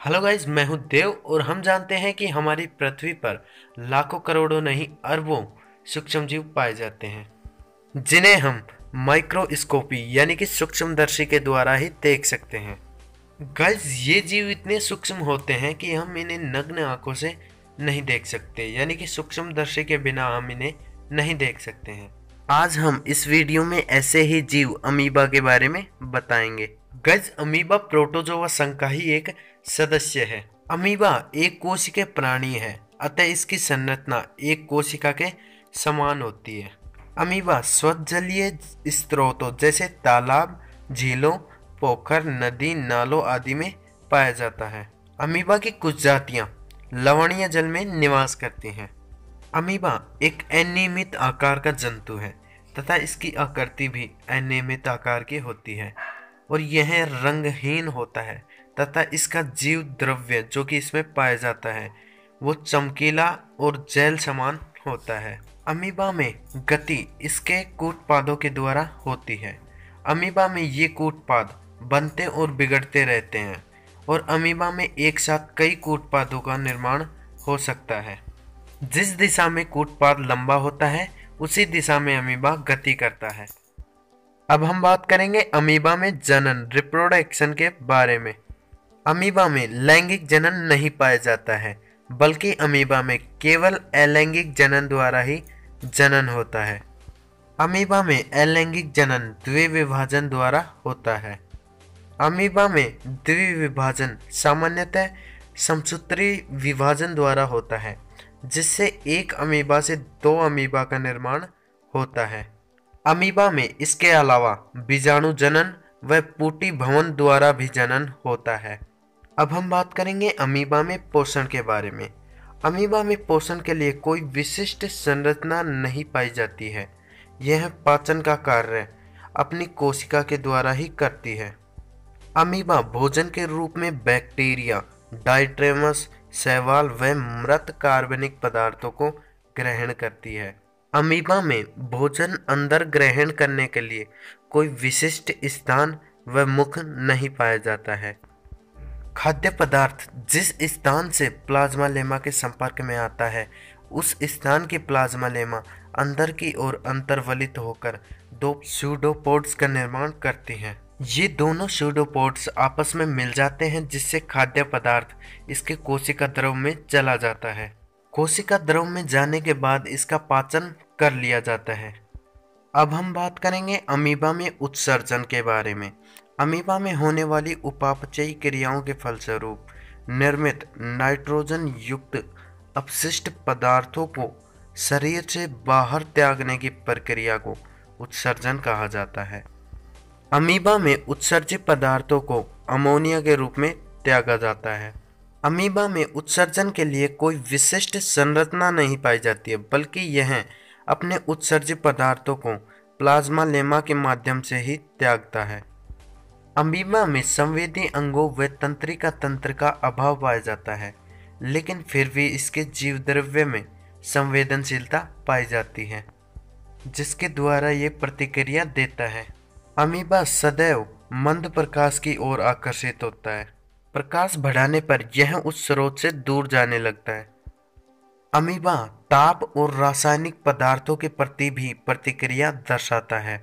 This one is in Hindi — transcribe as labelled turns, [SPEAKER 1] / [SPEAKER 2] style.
[SPEAKER 1] हेलो गाइस, मैं हूं देव और हम जानते हैं कि हमारी पृथ्वी पर लाखों करोड़ों नहीं अरबों सूक्ष्म जीव पाए जाते हैं जिन्हें हम माइक्रोस्कोपी यानी कि सूक्ष्मदर्शी के द्वारा ही देख सकते हैं। गाइस, ये जीव इतने सूक्ष्म होते हैं कि हम इन्हें नग्न आंखों से नहीं देख सकते, यानी कि सूक्ष्मदर्शी के बिना हम इन्हें नहीं देख सकते हैं। आज हम इस वीडियो में ऐसे ही जीव अमीबा के बारे में बताएंगे। गाइस, अमीबा प्रोटोजोआ संघ का ही एक सदस्य है। अमीबा एक कोशिकीय प्राणी है, अतः इसकी संरचना एक कोशिका के समान होती है। अमीबा स्वजलीय स्रोतों जैसे तालाब, झीलों, पोखर, नदी, नालों आदि में पाया जाता है। अमीबा की कुछ जातियां लवणीय जल में निवास करती हैं। अमीबा एक अनियमित आकार का जंतु है तथा इसकी आकृति भी अनियमित आकार की होती है और यह रंगहीन होता है तथा इसका जीव द्रव्य जो कि इसमें पाया जाता है वो चमकीला और जेल समान होता है। अमीबा में गति इसके कूटपादों के द्वारा होती है। अमीबा में ये कूटपाद बनते और बिगड़ते रहते हैं और अमीबा में एक साथ कई कूटपादों का निर्माण हो सकता है। जिस दिशा में कूटपाद लंबा होता है उसी दिशा में अमीबा गति करता है। अब हम बात करेंगे अमीबा में जनन रिप्रोडक्शन के बारे में। अमीबा में लैंगिक जनन नहीं पाया जाता है, बल्कि अमीबा में केवल अलैंगिक जनन द्वारा ही जनन होता है। अमीबा में अलैंगिक जनन द्विविभाजन द्वारा होता है। अमीबा में द्विविभाजन सामान्यतः समसूत्री विभाजन द्वारा होता है, जिससे एक अमीबा से दो अमीबा का निर्माण होता है। अमीबा में इसके अलावा बीजाणु जनन व पूटी भवन द्वारा भी जनन होता है। अब हम बात करेंगे अमीबा में पोषण के बारे में। अमीबा में पोषण के लिए कोई विशिष्ट संरचना नहीं पाई जाती है। यह पाचन का कार्य अपनी कोशिका के द्वारा ही करती है। अमीबा भोजन के रूप में बैक्टीरिया, डाइट्रेमस, शैवाल व मृत कार्बनिक पदार्थों को ग्रहण करती है। अमीबा में भोजन अंदर ग्रहण करने के लिए कोई विशिष्ट स्थान व मुख नहीं पाया जाता है। खाद्य पदार्थ जिस स्थान से प्लाज्मा लेमा के संपर्क में आता है उस स्थान की प्लाज्मा लेमा अंदर की ओर अंतर्वलित होकर दो स्यूडोपोड्स का निर्माण करती हैं। ये दोनों स्यूडोपोड्स आपस में मिल जाते हैं, जिससे खाद्य पदार्थ इसके कोशिका द्रव में चला जाता है। कोशिका द्रव में जाने के बाद इसका पाचन कर लिया जाता है। अब हम बात करेंगे अमीबा में उत्सर्जन के बारे में। अमीबा में होने वाली उपापचयी क्रियाओं के फलस्वरूप निर्मित नाइट्रोजन युक्त अपशिष्ट पदार्थों को शरीर से बाहर त्यागने की प्रक्रिया को उत्सर्जन कहा जाता है। अमीबा में उत्सर्जित पदार्थों को अमोनिया के रूप में त्यागा जाता है। अमीबा में उत्सर्जन के लिए कोई विशिष्ट संरचना नहीं पाई जाती है, बल्कि यह अपने उत्सर्जित पदार्थों को प्लाज्मा लेमा के माध्यम से ही त्यागता है। अमीबा में संवेदी अंगों व तंत्रिका तंत्र का अभाव पाया जाता है, लेकिन फिर भी इसके जीव द्रव्य में संवेदनशीलता पाई जाती है, जिसके द्वारा ये प्रतिक्रिया देता है। अमीबा सदैव मंद प्रकाश की ओर आकर्षित होता है। प्रकाश बढ़ाने पर यह उस स्रोत से दूर जाने लगता है। अमीबा ताप और रासायनिक पदार्थों के प्रति भी प्रतिक्रिया दर्शाता है।